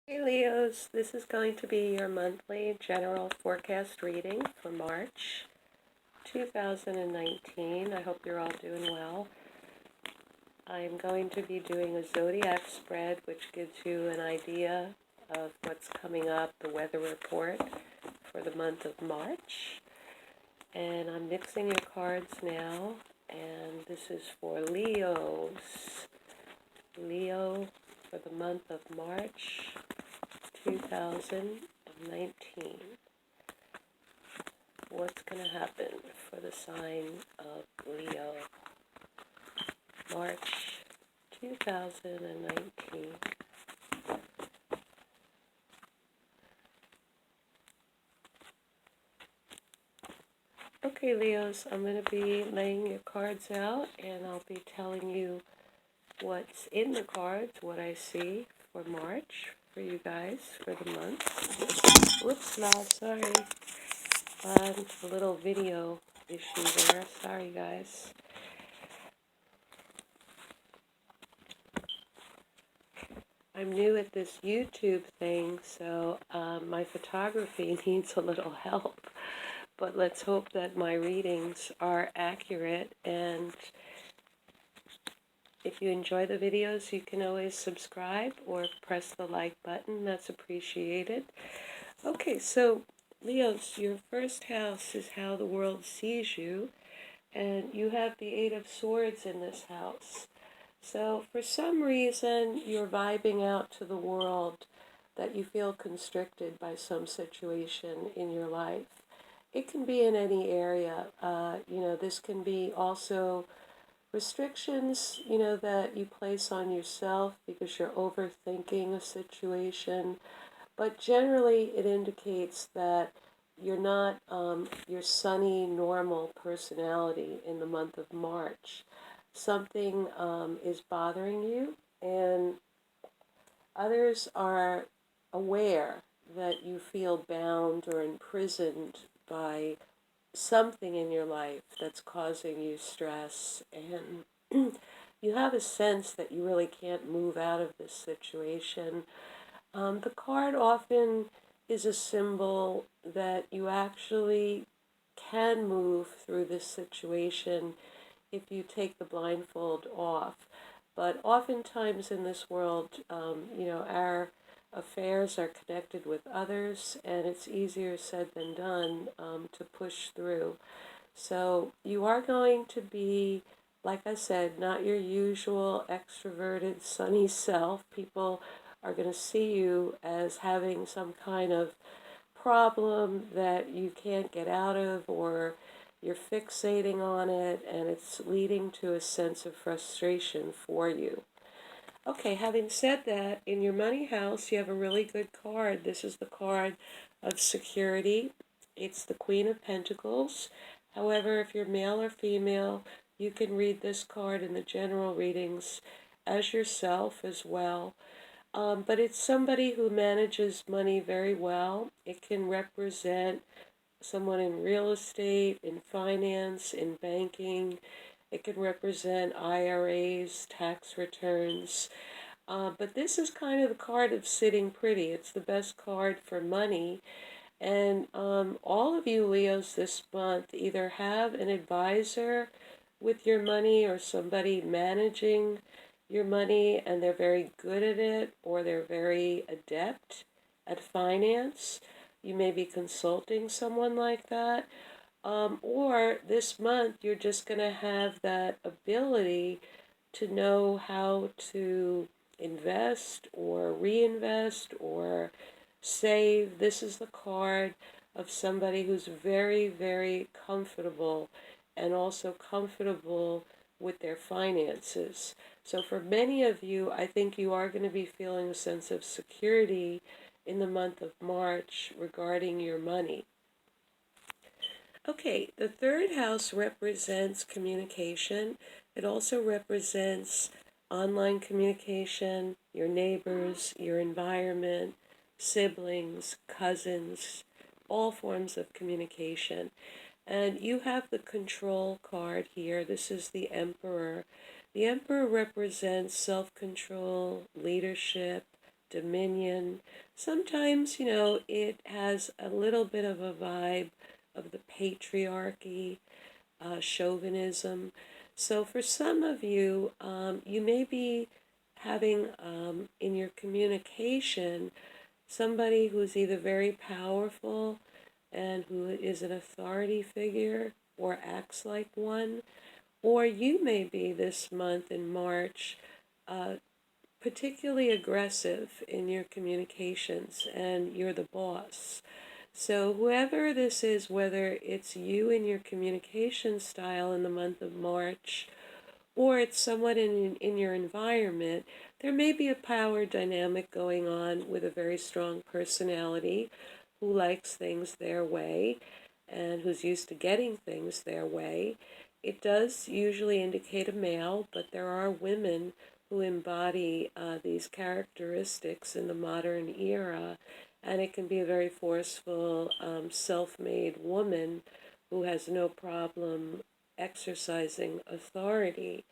Hey Leos, this is going to be your monthly general forecast reading for March 2019. I hope you're all doing well. I'm going to be doing a zodiac spread, which gives you an idea of what's coming up, the weather report for the month of March. And I'm mixing your cards now, and this is for Leos. Leo for the month of March 2019. What's going to happen for the sign of Leo, March 2019? Okay, Leos, I'm going to be laying your cards out, and I'll be telling you what's in the cards, what I see for March for you guys for the month. Whoops, no, sorry. A little video issue there. Sorry, guys. I'm new at this YouTube thing, so my photography needs a little help. But let's hope that my readings are accurate. And if you enjoy the videos, you can always subscribe or press the like button. That's appreciated. Okay, so Leos, your first house is how the world sees you. And you have the Eight of Swords in this house. So for some reason, you're vibing out to the world that you feel constricted by some situation in your life. It can be in any area. This can be also restrictions, that you place on yourself because you're overthinking a situation. But generally, it indicates that you're not your sunny, normal personality in the month of March. Something is bothering you, and others are aware that you feel bound or imprisoned by something in your life that's causing you stress, and you have a sense that you really can't move out of this situation. The card often is a symbol that you actually can move through this situation if you take the blindfold off. But oftentimes in this world, our affairs are connected with others, and it's easier said than done to push through. So you are going to be, like I said, not your usual extroverted, sunny self. People are going to see you as having some kind of problem that you can't get out of, or you're fixating on it, and it's leading to a sense of frustration for you. Okay, having said that, in your money house, you have a really good card. This is the card of security. It's the Queen of Pentacles. However, if you're male or female, you can read this card in the general readings as yourself as well. But it's somebody who manages money very well. It can represent someone in real estate, in finance, in banking. It can represent IRAs, tax returns. But this is kind of the card of sitting pretty. It's the best card for money. And all of you Leos this month either have an advisor with your money or somebody managing your money, and they're very good at it, or they're very adept at finance. You may be consulting someone like that. Or this month, you're just going to have that ability to know how to invest or reinvest or save. This is the card of somebody who's very, very comfortable and also comfortable with their finances. So for many of you, I think you are going to be feeling a sense of security in the month of March regarding your money. Okay, the third house represents communication. It also represents online communication, your neighbors, your environment, siblings, cousins, all forms of communication. And you have the control card here. This is the Emperor. The Emperor represents self-control, leadership, dominion. Sometimes, it has a little bit of a vibe of the patriarchy, chauvinism. So for some of you, you may be having in your communication somebody who's either very powerful and who is an authority figure or acts like one, or you may be this month in March uh, particularly aggressive in your communications and you're the boss. So, whoever this is, whether it's you in your communication style in the month of March or it's someone in your environment, there may be a power dynamic going on with a very strong personality who likes things their way and who's used to getting things their way. It does usually indicate a male, but there are women who embody these characteristics in the modern era, and it can be a very forceful, self-made woman who has no problem exercising authority.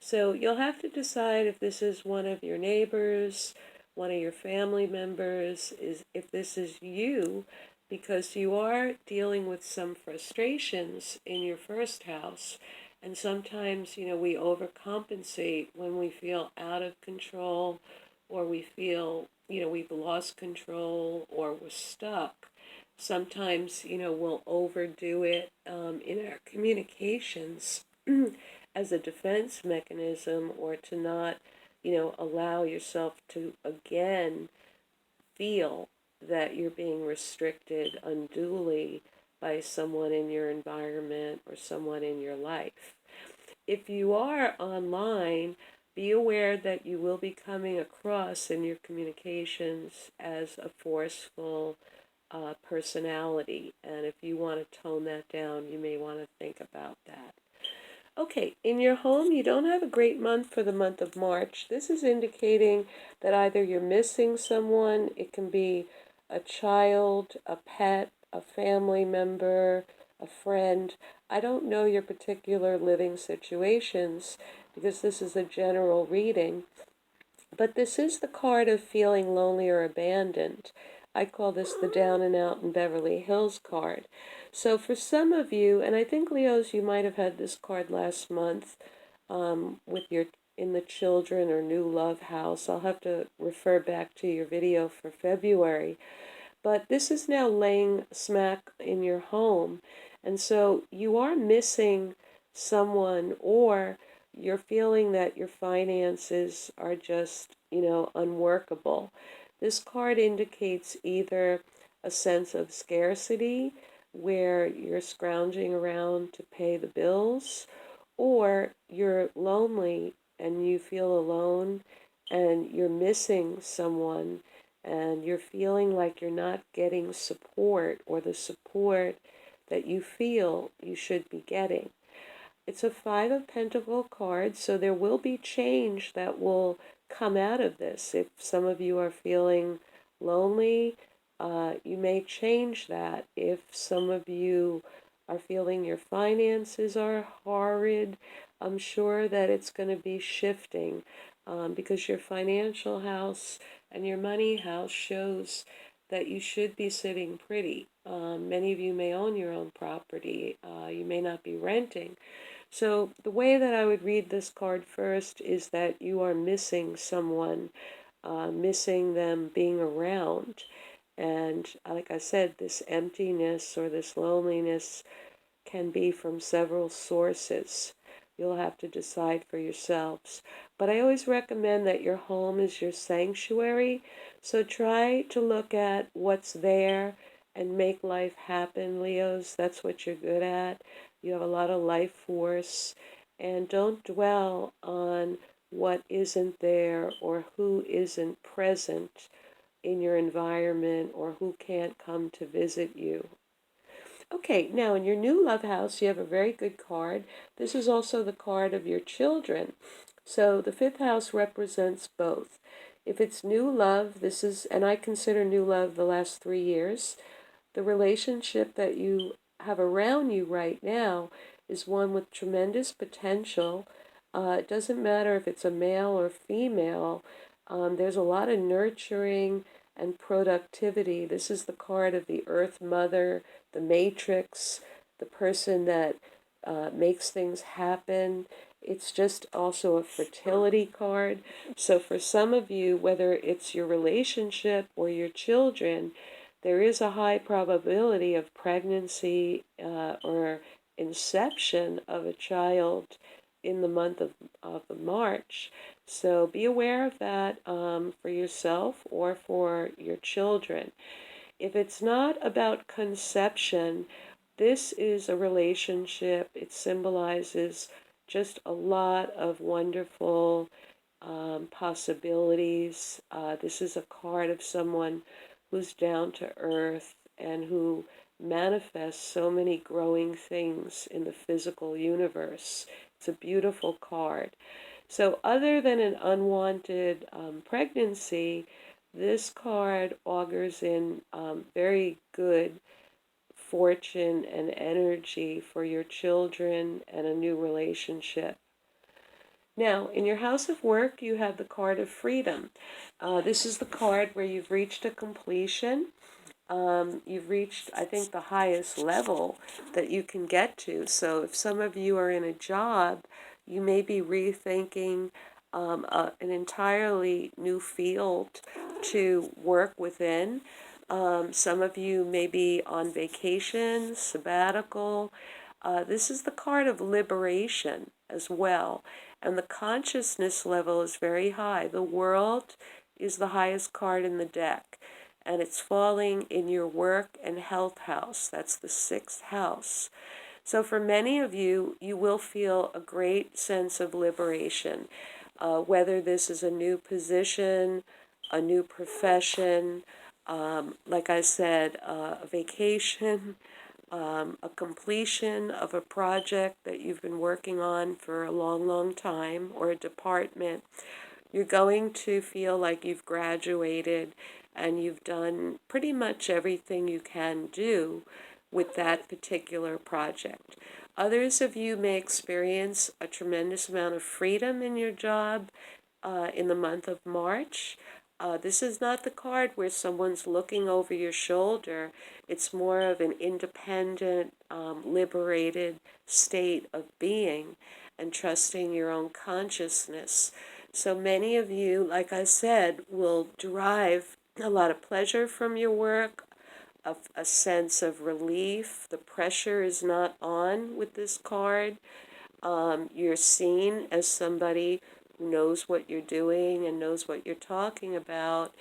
So you'll have to decide if this is one of your neighbors, one of your family members, is if this is you, because you are dealing with some frustrations in your first house. And sometimes, we overcompensate when we feel out of control or we feel, we've lost control or we're stuck. Sometimes, we'll overdo it in our communications as a defense mechanism or to not, allow yourself to again feel that you're being restricted unduly by someone in your environment or someone in your life. If you are online, be aware that you will be coming across in your communications as a forceful personality. And if you want to tone that down, you may want to think about that. Okay, in your home, you don't have a great month for the month of March. This is indicating that either you're missing someone, it can be a child, a pet, a family member, a friend. I don't know your particular living situations because this is a general reading, but this is the card of feeling lonely or abandoned. I call this the Down and Out in Beverly Hills card. So for some of you, and I think Leos, you might have had this card last month with your in the children or new love house. I'll have to refer back to your video for February. But this is now laying smack in your home. And so you are missing someone, or you're feeling that your finances are just, unworkable. This card indicates either a sense of scarcity, where you're scrounging around to pay the bills, or you're lonely and you feel alone and you're missing someone and you're feeling like you're not getting support or the support that you feel you should be getting. It's a Five of Pentacle card, so there will be change that will come out of this. If some of you are feeling lonely, you may change that. If some of you are feeling your finances are horrid, I'm sure that it's going to be shifting because your financial house and your money house shows that you should be sitting pretty. Many of you may own your own property. You may not be renting. So the way that I would read this card first is that you are missing someone, missing them being around. And like I said, this emptiness or this loneliness can be from several sources. You'll have to decide for yourselves. But I always recommend that your home is your sanctuary. So try to look at what's there and make life happen, Leos. That's what you're good at. You have a lot of life force. And don't dwell on what isn't there or who isn't present in your environment or who can't come to visit you. Okay, now in your new love house, you have a very good card. This is also the card of your children. So the fifth house represents both. If it's new love, this is, and I consider new love the last 3 years, the relationship that you have around you right now is one with tremendous potential. It doesn't matter if it's a male or female. There's a lot of nurturing and productivity. This is the card of the Earth Mother, the Matrix, the person that makes things happen. It's just also a fertility card. So for some of you, whether it's your relationship or your children, there is a high probability of pregnancy or inception of a child in the month of March. So be aware of that for yourself or for your children. If it's not about conception, this is a relationship. It symbolizes just a lot of wonderful possibilities. This is a card of someone who's down to earth and who manifests so many growing things in the physical universe. It's a beautiful card. So, other than an unwanted pregnancy, this card augurs in very good fortune and energy for your children and a new relationship. Now, in your house of work, you have the card of freedom. This is the card where you've reached a completion. You've reached, I think, the highest level that you can get to. So if some of you are in a job, you may be rethinking an entirely new field to work within. Some of you may be on vacation, sabbatical. This is the card of liberation as well. And the consciousness level is very high. The World is the highest card in the deck. And it's falling in your work and health house. That's the 6th house. So for many of you, you will feel a great sense of liberation, whether this is a new position, a new profession, like I said, a vacation, a completion of a project that you've been working on for a long, long time, or a department. You're going to feel like you've graduated and you've done pretty much everything you can do with that particular project. Others of you may experience a tremendous amount of freedom in your job in the month of March. This is not the card where someone's looking over your shoulder. It's more of an independent, liberated state of being and trusting your own consciousness. So many of you, like I said, will derive a lot of pleasure from your work, a sense of relief. The pressure is not on with this card. You're seen as somebody who knows what you're doing and knows what you're talking about,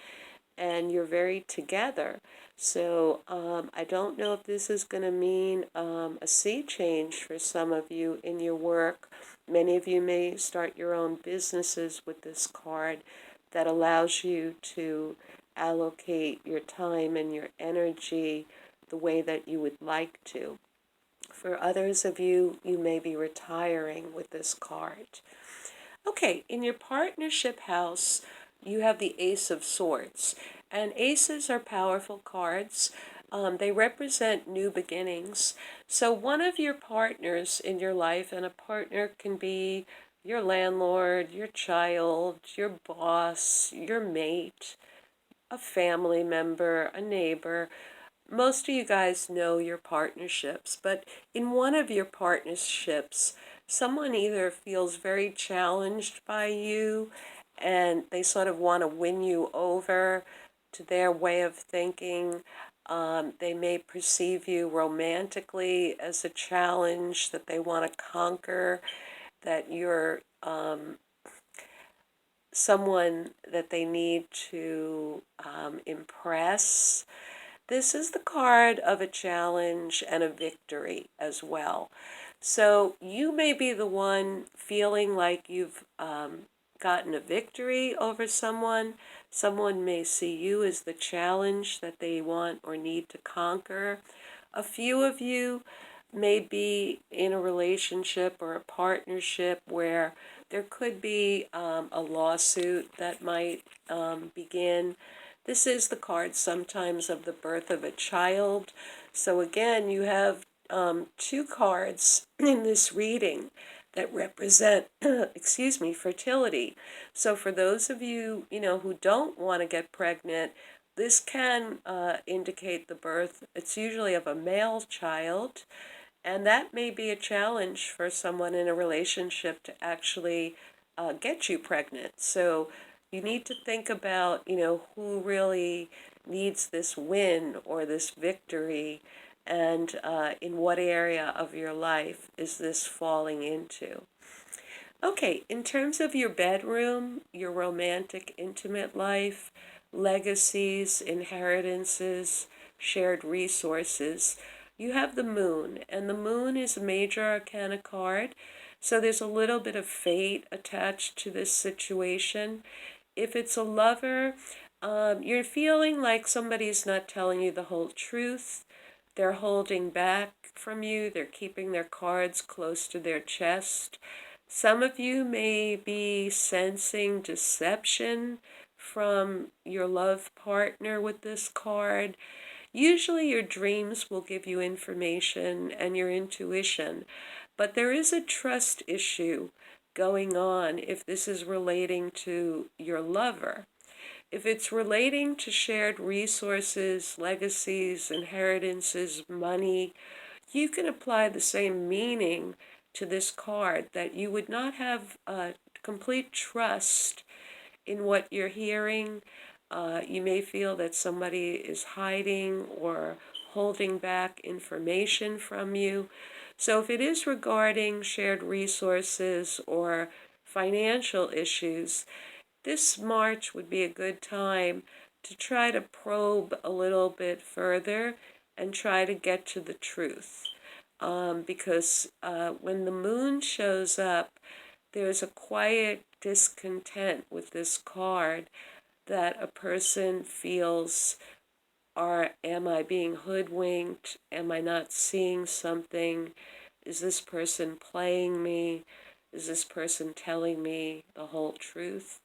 and you're very together. So I don't know if this is going to mean a sea change for some of you in your work. Many of you may start your own businesses with this card that allows you to allocate your time and your energy the way that you would like to. For others of you, you may be retiring with this card. Okay, in your partnership house, you have the Ace of Swords. And aces are powerful cards. They represent new beginnings. So one of your partners in your life, and a partner can be your landlord, your child, your boss, your mate, a family member, a neighbor. Most of you guys know your partnerships, but in one of your partnerships, someone either feels very challenged by you and they sort of want to win you over to their way of thinking. They may perceive you romantically as a challenge that they want to conquer, that you're someone that they need to impress. This is the card of a challenge and a victory as well. So you may be the one feeling like you've gotten a victory over someone. Someone may see you as the challenge that they want or need to conquer. A few of you may be in a relationship or a partnership where there could be a lawsuit that might begin. This is the card sometimes of the birth of a child. So again, you have 2 cards in this reading that represent, excuse me, fertility. So for those of you, who don't want to get pregnant, this can indicate the birth. It's usually of a male child, and that may be a challenge for someone in a relationship to actually get you pregnant. So you need to think about, who really needs this win or this victory, and in what area of your life is this falling into. Okay, in terms of your bedroom, your romantic, intimate life, legacies, inheritances, shared resources, you have the moon, and the moon is a major arcana card, so there's a little bit of fate attached to this situation. If it's a lover, you're feeling like somebody's not telling you the whole truth. They're holding back from you. They're keeping their cards close to their chest. Some of you may be sensing deception from your love partner with this card. Usually your dreams will give you information and your intuition, but there is a trust issue going on if this is relating to your lover. If it's relating to shared resources, legacies, inheritances, money, you can apply the same meaning to this card, that you would not have complete trust in what you're hearing. You may feel that somebody is hiding or holding back information from you. So if it is regarding shared resources or financial issues, this March would be a good time to try to probe a little bit further and try to get to the truth. Because when the moon shows up, there's a quiet discontent with this card that a person feels, am I being hoodwinked? Am I not seeing something? Is this person playing me? Is this person telling me the whole truth?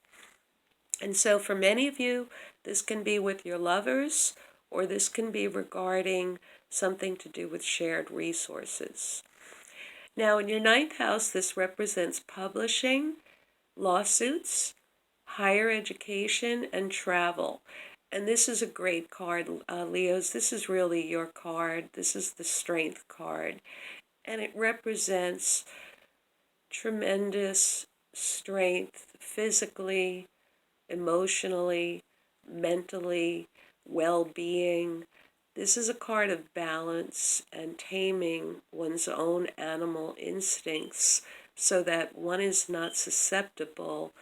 And so for many of you, this can be with your lovers, or this can be regarding something to do with shared resources. Now, in your ninth house, this represents publishing, lawsuits, higher education, and travel. And this is a great card, Leos. This is really your card. This is the strength card. And it represents tremendous strength physically, emotionally, mentally, well-being. This is a card of balance and taming one's own animal instincts so that one is not susceptible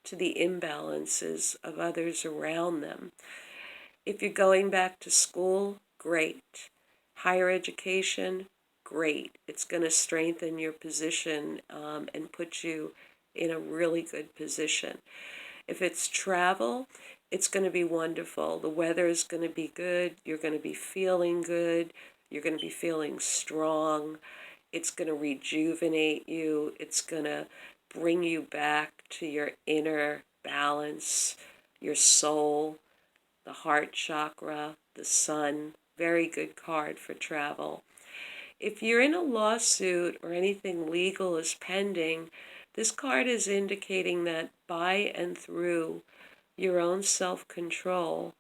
to the imbalances of others around them. If you're going back to school, great. Higher education, great. It's going to strengthen your position and put you in a really good position. If it's travel, it's going to be wonderful. The weather is going to be good. You're going to be feeling good. You're going to be feeling strong. It's going to rejuvenate you. It's going to bring you back to your inner balance, your soul, the heart chakra, the sun. Very good card for travel. If you're in a lawsuit or anything legal is pending, this card is indicating that by and through your own self-control,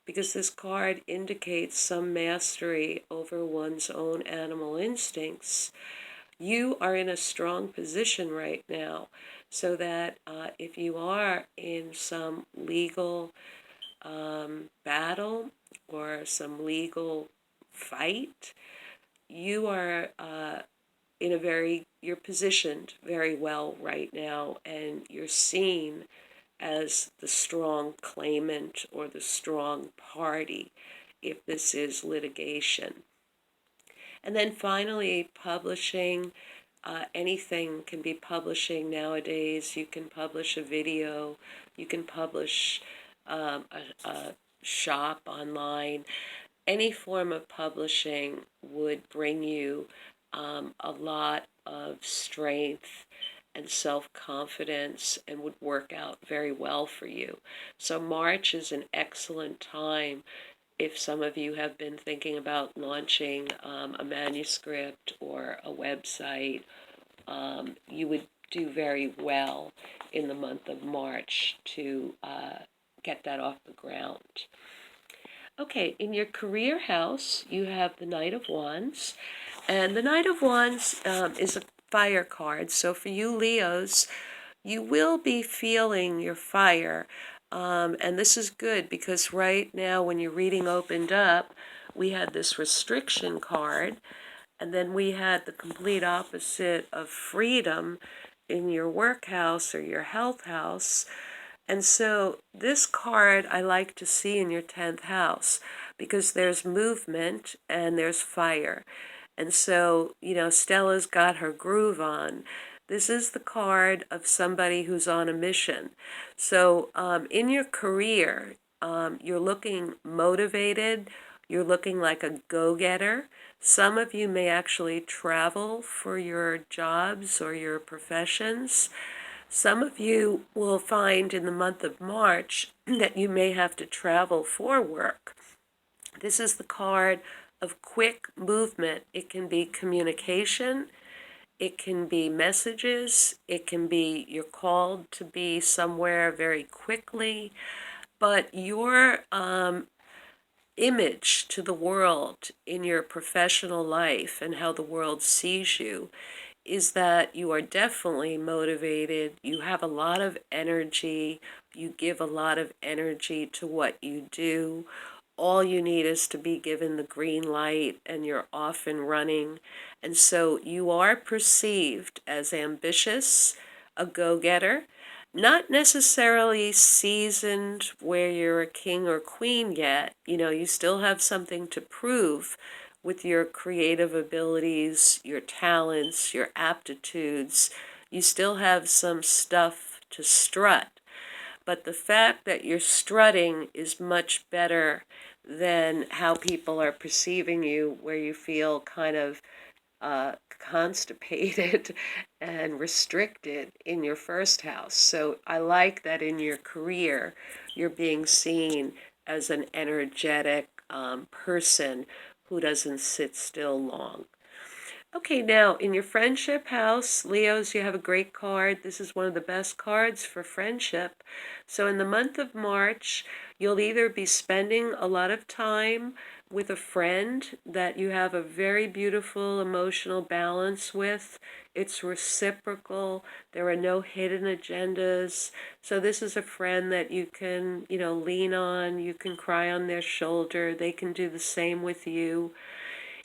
because this card indicates some mastery over one's own animal instincts, you are in a strong position right now, so that if you are in some legal battle or some legal fight, you are you're positioned very well right now, and you're seen as the strong claimant or the strong party if this is litigation. And then finally, publishing. Anything can be publishing nowadays. You can publish a video. You can publish a shop online. Any form of publishing would bring you a lot of strength and self-confidence and would work out very well for you. So March is an excellent time if some of you have been thinking about launching a manuscript or a website you would do very well in the month of March to get that off the ground. Okay, in your career house, you have the Knight of Wands. And the Knight of Wands is a fire card. So for you Leos, you will be feeling your fire. And this is good because right now when your reading opened up, we had this restriction card. And then we had the complete opposite of freedom in your work house or your health house. And so this card I like to see in your 10th house because there's movement and there's fire. And so, Stella's got her groove on. This is the card of somebody who's on a mission. So in your career, you're looking motivated. You're looking like a go-getter. Some of you may actually travel for your jobs or your professions. Some of you will find in the month of March that you may have to travel for work. This is the card of quick movement. It can be communication, it can be messages, it can be you're called to be somewhere very quickly, but your image to the world in your professional life and how the world sees you is that you are definitely motivated, you have a lot of energy, you give a lot of energy to what you do. All you need is to be given the green light and you're off and running. And so you are perceived as ambitious, a go-getter, not necessarily seasoned where you're a king or queen yet. You still have something to prove with your creative abilities, your talents, your aptitudes. You still have some stuff to strut. But the fact that you're strutting is much better than how people are perceiving you, where you feel kind of constipated and restricted in your first house. So I like that in your career, you're being seen as an energetic person who doesn't sit still long. Okay, now in your friendship house, Leos, you have a great card. This is one of the best cards for friendship. So in the month of March, you'll either be spending a lot of time with a friend that you have a very beautiful emotional balance with. It's reciprocal. There are no hidden agendas. So this is a friend that you can, lean on. You can cry on their shoulder. They can do the same with you.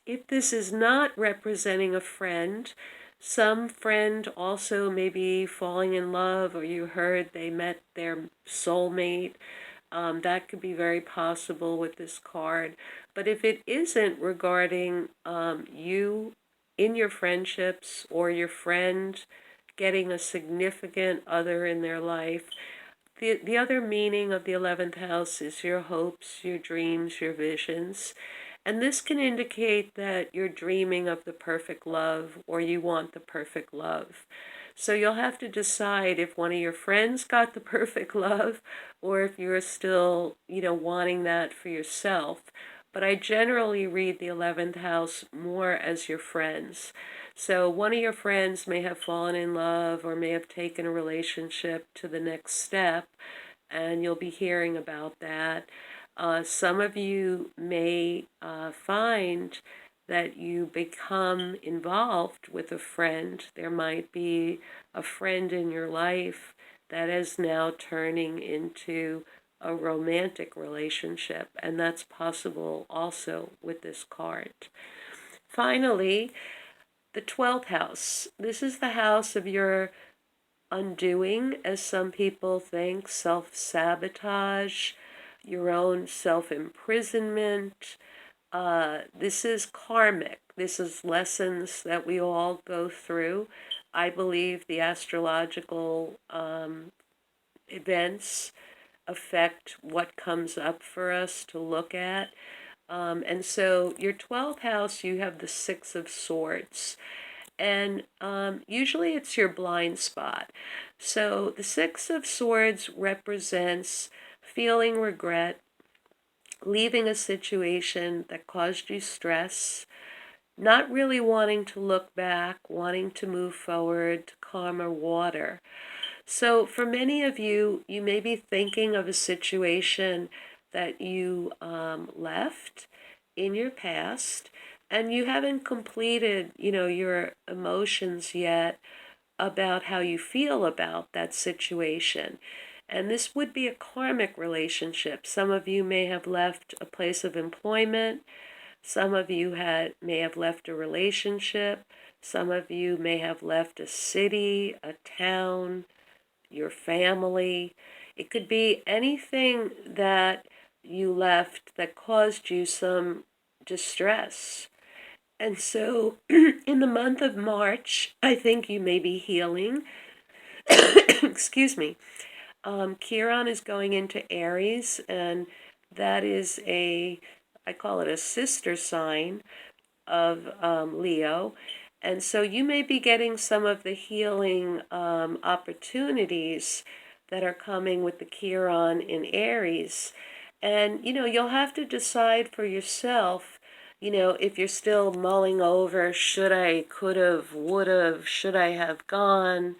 If this is not representing a friend, some friend also may be falling in love, or you heard they met their soulmate. That could be very possible with this card. But if it isn't regarding you in your friendships or your friend getting a significant other in their life, the other meaning of the 11th house is your hopes, your dreams, your visions. And this can indicate that you're dreaming of the perfect love or you want the perfect love. So you'll have to decide if one of your friends got the perfect love or if you're still, wanting that for yourself. But I generally read the 11th house more as your friends. So one of your friends may have fallen in love or may have taken a relationship to the next step, and you'll be hearing about that. Some of you may find that you become involved with a friend. There might be a friend in your life that is now turning into a romantic relationship, and that's possible also with this card. Finally, the 12th house. This is the house of your undoing, as some people think, self-sabotage, your own self-imprisonment. This is karmic. This is lessons that we all go through. I believe the astrological events affect what comes up for us to look at. And so your 12th house, you have the Six of Swords. And usually it's your blind spot. So the Six of Swords represents feeling regret, leaving a situation that caused you stress, not really wanting to look back, wanting to move forward to calmer water. So for many of you, you may be thinking of a situation that you left in your past, and you haven't completed, your emotions yet about how you feel about that situation. And this would be a karmic relationship. Some of you may have left a place of employment. Some of you may have left a relationship. Some of you may have left a city, a town, your family. It could be anything that you left that caused you some distress. And so in the month of March, I think you may be healing. Excuse me. Chiron is going into Aries, and that is I call it a sister sign of Leo. And so you may be getting some of the healing opportunities that are coming with the Chiron in Aries. And, you'll have to decide for yourself, if you're still mulling over, should I, could have, would have, should I have gone,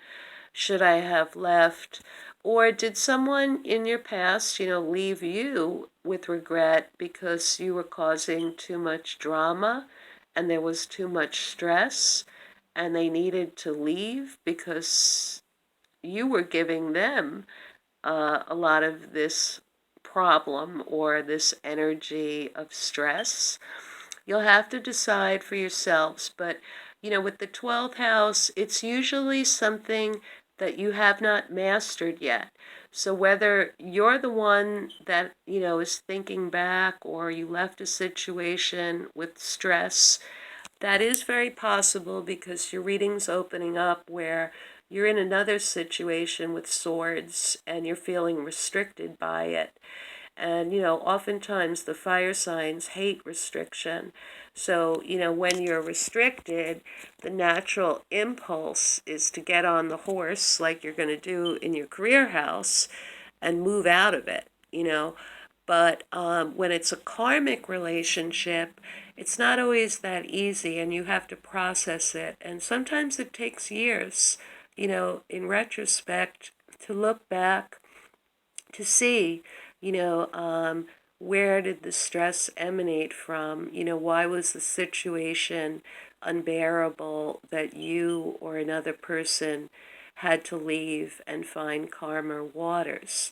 should I have left? Or did someone in your past, leave you with regret because you were causing too much drama and there was too much stress and they needed to leave because you were giving them a lot of this problem or this energy of stress? You'll have to decide for yourselves, but with the 12th house, it's usually something that you have not mastered yet. So whether you're the one that, is thinking back, or you left a situation with stress, that is very possible because your reading's opening up where you're in another situation with swords and you're feeling restricted by it. And, oftentimes the fire signs hate restriction. So, when you're restricted, the natural impulse is to get on the horse like you're going to do in your career house and move out of it, But when it's a karmic relationship, it's not always that easy, and you have to process it. And sometimes it takes years, in retrospect, to look back to see, where did the stress emanate from? Why was the situation unbearable that you or another person had to leave and find calmer waters?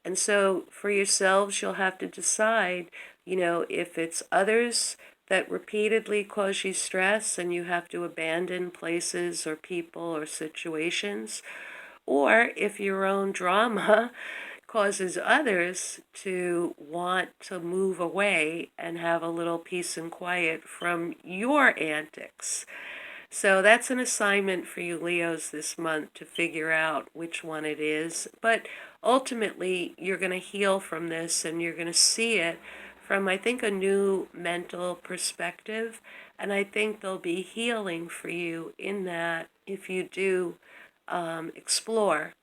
And so for yourselves, you'll have to decide, if it's others that repeatedly cause you stress and you have to abandon places or people or situations, or if your own drama causes others to want to move away and have a little peace and quiet from your antics. So that's an assignment for you Leos this month to figure out which one it is. But ultimately, you're going to heal from this and you're going to see it from, I think, a new mental perspective. And I think there'll be healing for you in that if you do explore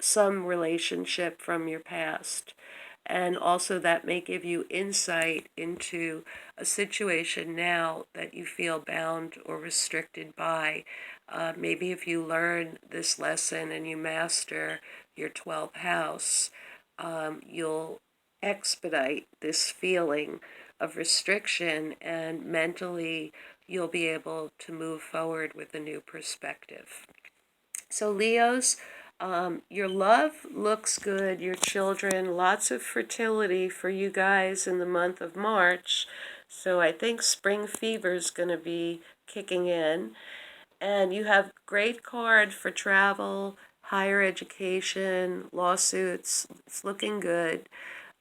some relationship from your past. And also that may give you insight into a situation now that you feel bound or restricted by. Maybe if you learn this lesson and you master your 12th house, you'll expedite this feeling of restriction, and mentally you'll be able to move forward with a new perspective. So Leos, your love looks good, your children, lots of fertility for you guys in the month of March. So I think spring fever is going to be kicking in. And you have great card for travel, higher education, lawsuits. It's looking good.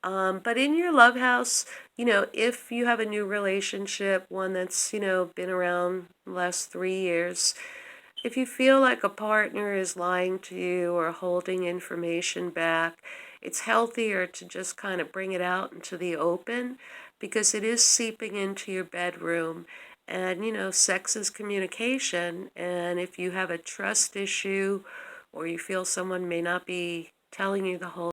But in your love house, if you have a new relationship, one that's, been around the last 3 years, if you feel like a partner is lying to you or holding information back, it's healthier to just kind of bring it out into the open because it is seeping into your bedroom. And, sex is communication. And if you have a trust issue or you feel someone may not be telling you the whole